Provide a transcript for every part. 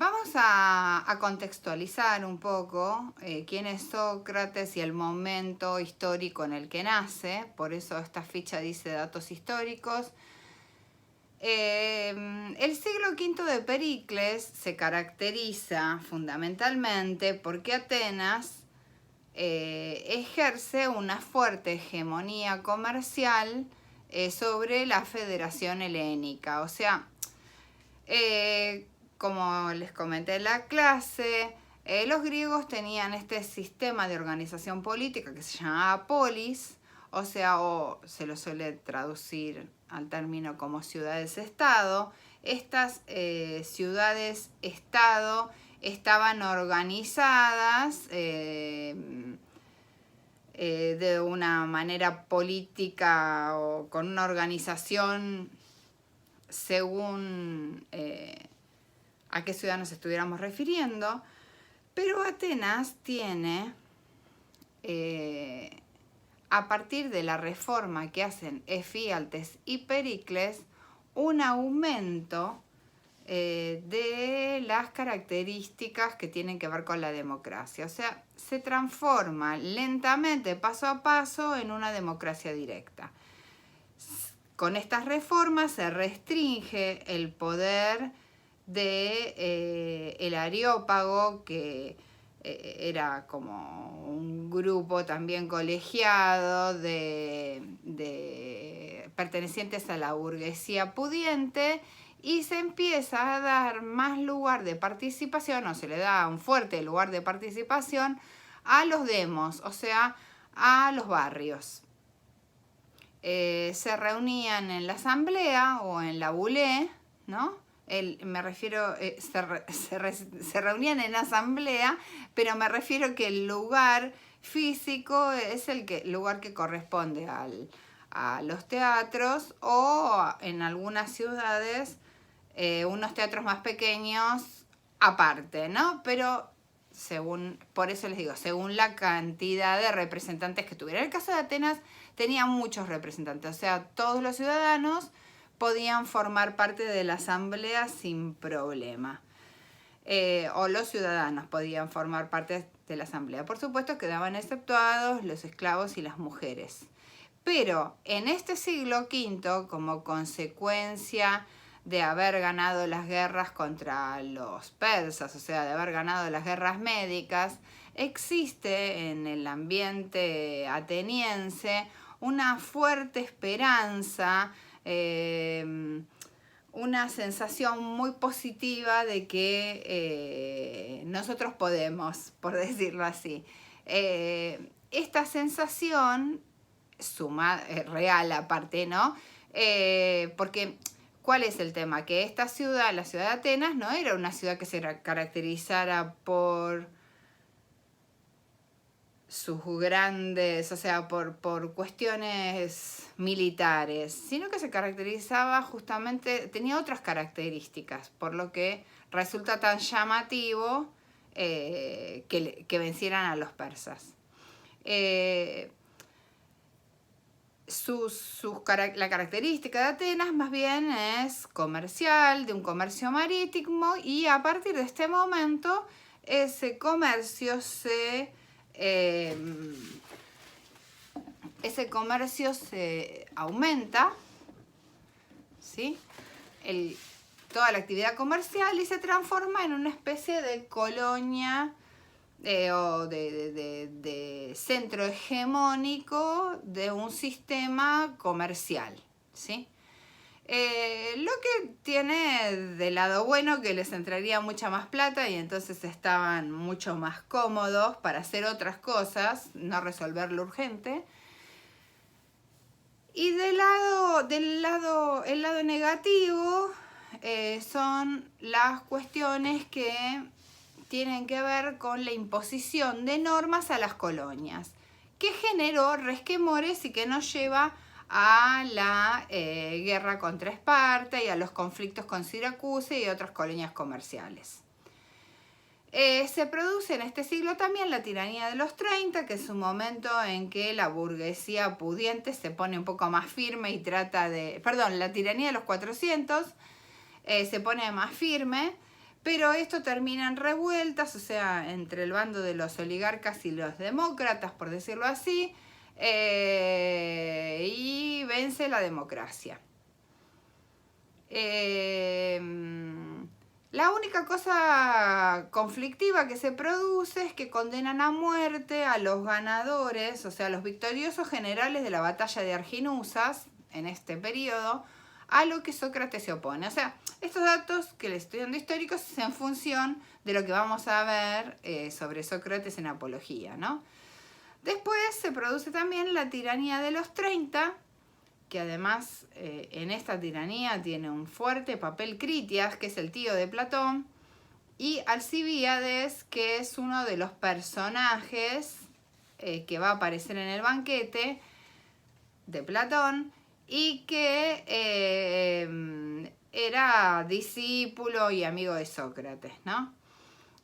Vamos a contextualizar un poco quién es Sócrates y el momento histórico en el que nace. Por eso esta ficha dice datos históricos. El siglo V de Pericles se caracteriza fundamentalmente porque Atenas ejerce una fuerte hegemonía comercial sobre la Federación Helénica. O sea, como les comenté en la clase, los griegos tenían este sistema de organización política que se llamaba polis, o sea, o se lo suele traducir al término como ciudades-estado. Estas ciudades-estado estaban organizadas de una manera política o con una organización según a qué ciudad nos estuviéramos refiriendo, pero Atenas tiene, a partir de la reforma que hacen Efíaltes y Pericles, un aumento de las características que tienen que ver con la democracia. O sea, se transforma lentamente, paso a paso, en una democracia directa. Con estas reformas se restringe el poder de el Areópago, que era como un grupo también colegiado de pertenecientes a la burguesía pudiente, y se empieza a dar más lugar de participación, o se le da un fuerte lugar de participación a los demos, o sea, a los barrios. Se reunían en la asamblea o en la bulé, ¿no? Me refiero, se reunían en asamblea, pero me refiero que el lugar físico es el lugar que corresponde a los teatros, o en algunas ciudades unos teatros más pequeños aparte, ¿no? Pero por eso les digo, según la cantidad de representantes que tuviera. En el caso de Atenas tenía muchos representantes, o sea, todos los ciudadanos podían formar parte de la asamblea sin problema. O los ciudadanos podían formar parte de la asamblea. Por supuesto, quedaban exceptuados los esclavos y las mujeres. Pero en este siglo V, como consecuencia de haber ganado las guerras contra los persas, o sea, de haber ganado las guerras médicas, existe en el ambiente ateniense una fuerte esperanza, una sensación muy positiva de que nosotros podemos, por decirlo así. Esta sensación real aparte, ¿no? Porque ¿cuál es el tema? Que esta ciudad, la ciudad de Atenas, no era una ciudad que se caracterizara por sus grandes, o sea, por cuestiones militares, sino que se caracterizaba justamente, tenía otras características, por lo que resulta tan llamativo que vencieran a los persas. La característica de Atenas más bien es comercial, de un comercio marítimo, y a partir de este momento ese comercio se aumenta, ¿sí? Toda la actividad comercial, y se transforma en una especie de colonia o de centro hegemónico de un sistema comercial, ¿sí? Lo que tiene de lado bueno que les entraría mucha más plata, y entonces estaban mucho más cómodos para hacer otras cosas, no resolver lo urgente. Y el lado negativo son las cuestiones que tienen que ver con la imposición de normas a las colonias, que generó resquemores y que nos lleva a la guerra contra Esparta y a los conflictos con Siracusa y otras colonias comerciales. Se produce en este siglo también la tiranía de los 30, que es un momento en que la burguesía pudiente se pone un poco más firme y la tiranía de los 400 se pone más firme, pero esto termina en revueltas, o sea, entre el bando de los oligarcas y los demócratas, por decirlo así, y vence la democracia. La única cosa conflictiva que se produce es que condenan a muerte a los ganadores, o sea, los victoriosos generales de la batalla de Arginusas, en este periodo, a lo que Sócrates se opone. O sea, estos datos que les estoy dando históricos es en función de lo que vamos a ver sobre Sócrates en Apología, ¿no? Después se produce también la tiranía de los 30, que además en esta tiranía tiene un fuerte papel Critias, que es el tío de Platón, y Alcibíades, que es uno de los personajes que va a aparecer en el banquete de Platón, y que era discípulo y amigo de Sócrates, ¿no?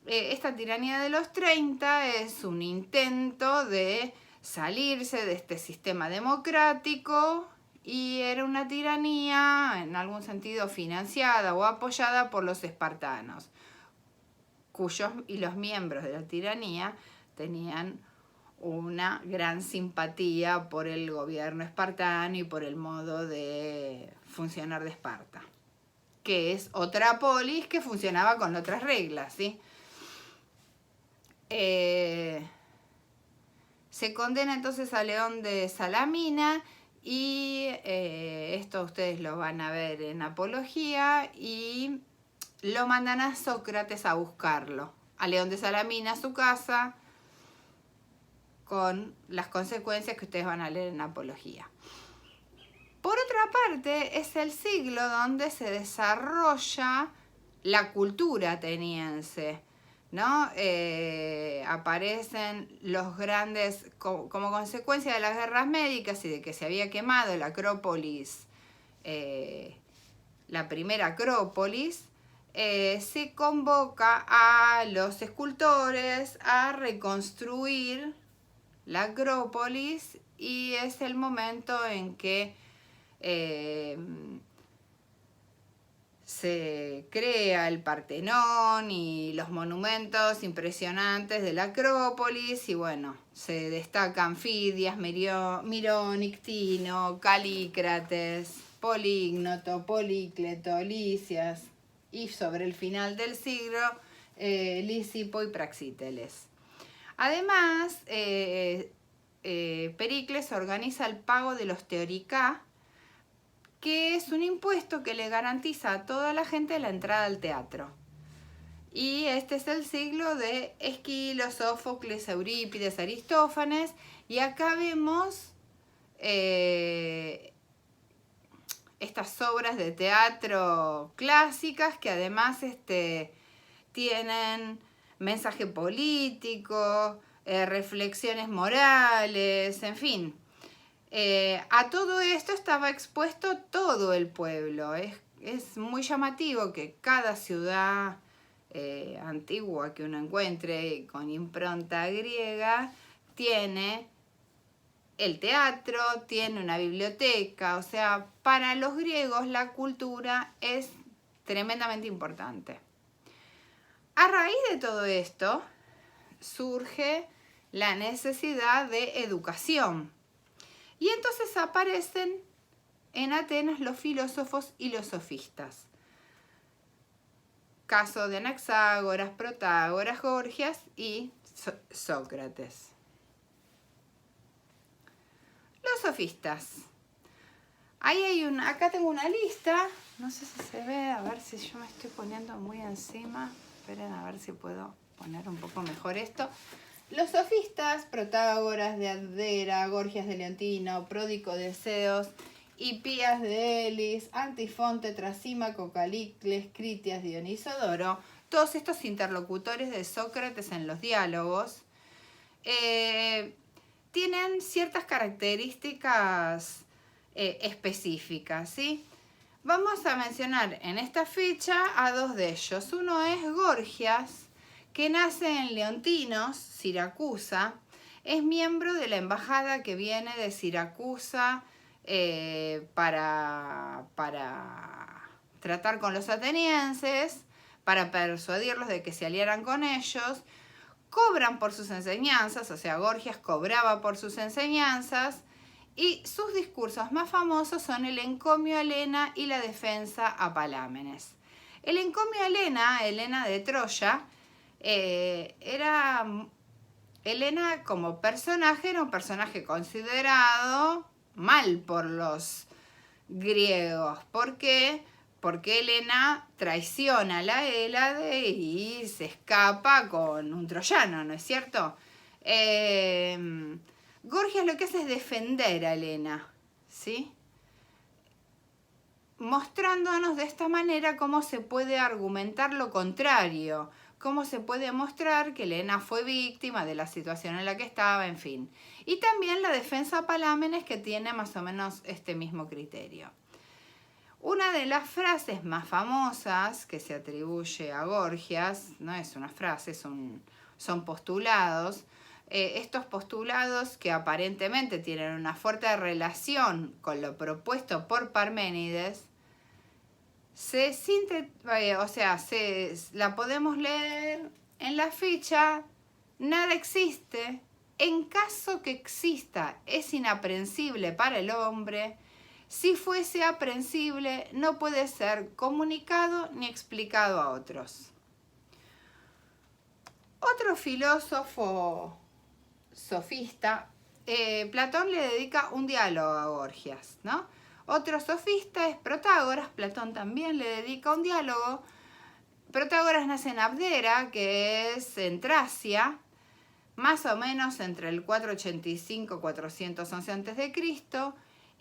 Esta tiranía de los 30 es un intento de salirse de este sistema democrático, y era una tiranía en algún sentido financiada o apoyada por los espartanos, y los miembros de la tiranía tenían una gran simpatía por el gobierno espartano y por el modo de funcionar de Esparta, que es otra polis que funcionaba con otras reglas, ¿sí? Se condena entonces a León de Salamina, y esto ustedes lo van a ver en Apología, y lo mandan a Sócrates a buscarlo, a León de Salamina, a su casa, con las consecuencias que ustedes van a leer en Apología. Por otra parte, es el siglo donde se desarrolla la cultura ateniense, ¿no? Aparecen los grandes, como consecuencia de las guerras médicas y de que se había quemado la Acrópolis, la primera Acrópolis, se convoca a los escultores a reconstruir la Acrópolis, y es el momento en que se crea el Partenón y los monumentos impresionantes de la Acrópolis, y bueno, se destacan Fidias, Mirón, Ictino, Calícrates, Polígnoto, Polícleto, Lisias, y sobre el final del siglo, Lisipo y Praxíteles. Además, Pericles organiza el pago de los teoricá, que es un impuesto que le garantiza a toda la gente la entrada al teatro. Y este es el siglo de Esquilo, Sófocles, Eurípides, Aristófanes, y acá vemos estas obras de teatro clásicas que además tienen mensaje político, reflexiones morales, en fin. A todo esto estaba expuesto todo el pueblo. Es muy llamativo que cada ciudad antigua que uno encuentre con impronta griega tiene el teatro, tiene una biblioteca. O sea, para los griegos la cultura es tremendamente importante. A raíz de todo esto surge la necesidad de educación. Y entonces aparecen en Atenas los filósofos y los sofistas. Caso de Anaxágoras, Protágoras, Gorgias y Sócrates. Los sofistas. Acá tengo una lista, no sé si se ve, a ver si yo me estoy poniendo muy encima. Esperen a ver si puedo poner un poco mejor esto. Los sofistas, Protágoras de Abdera, Gorgias de Leontino, Pródico de Zeos, Hipías de Elis, Antifonte, Trasímaco, Calícles, Critias, Dionisodoro, todos estos interlocutores de Sócrates en los diálogos, tienen ciertas características específicas, ¿sí? Vamos a mencionar en esta ficha a dos de ellos. Uno es Gorgias, que nace en Leontinos, Siracusa, es miembro de la embajada que viene de Siracusa para tratar con los atenienses, para persuadirlos de que se aliaran con ellos. Cobran por sus enseñanzas, o sea, Gorgias cobraba por sus enseñanzas, y sus discursos más famosos son el encomio a Helena y la defensa a Palámenes. El encomio a Helena de Troya, Helena como personaje era un personaje considerado mal por los griegos. ¿Por qué? Porque Helena traiciona a la Hélade y se escapa con un troyano, ¿no es cierto? Gorgias lo que hace es defender a Helena, ¿sí? Mostrándonos de esta manera cómo se puede argumentar lo contrario, cómo se puede mostrar que Helena fue víctima de la situación en la que estaba, en fin. Y también la defensa a Palámenes, que tiene más o menos este mismo criterio. Una de las frases más famosas que se atribuye a Gorgias, no es una frase, son postulados. Estos postulados, que aparentemente tienen una fuerte relación con lo propuesto por Parménides, la podemos leer en la ficha. Nada existe. En caso que exista, es inaprehensible para el hombre. Si fuese aprehensible, no puede ser comunicado ni explicado a otros. Otro filósofo sofista, Platón le dedica un diálogo a Gorgias, ¿no? Otro sofista es Protágoras. Platón también le dedica un diálogo. Protágoras nace en Abdera, que es en Tracia, más o menos entre el 485 y 411 a.C.,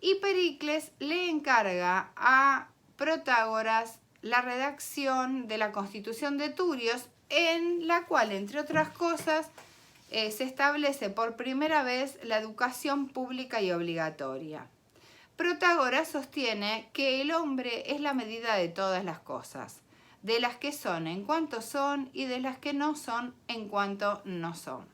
y Pericles le encarga a Protágoras la redacción de la Constitución de Turios, en la cual, entre otras cosas, se establece por primera vez la educación pública y obligatoria. Protágoras sostiene que el hombre es la medida de todas las cosas, de las que son en cuanto son y de las que no son en cuanto no son.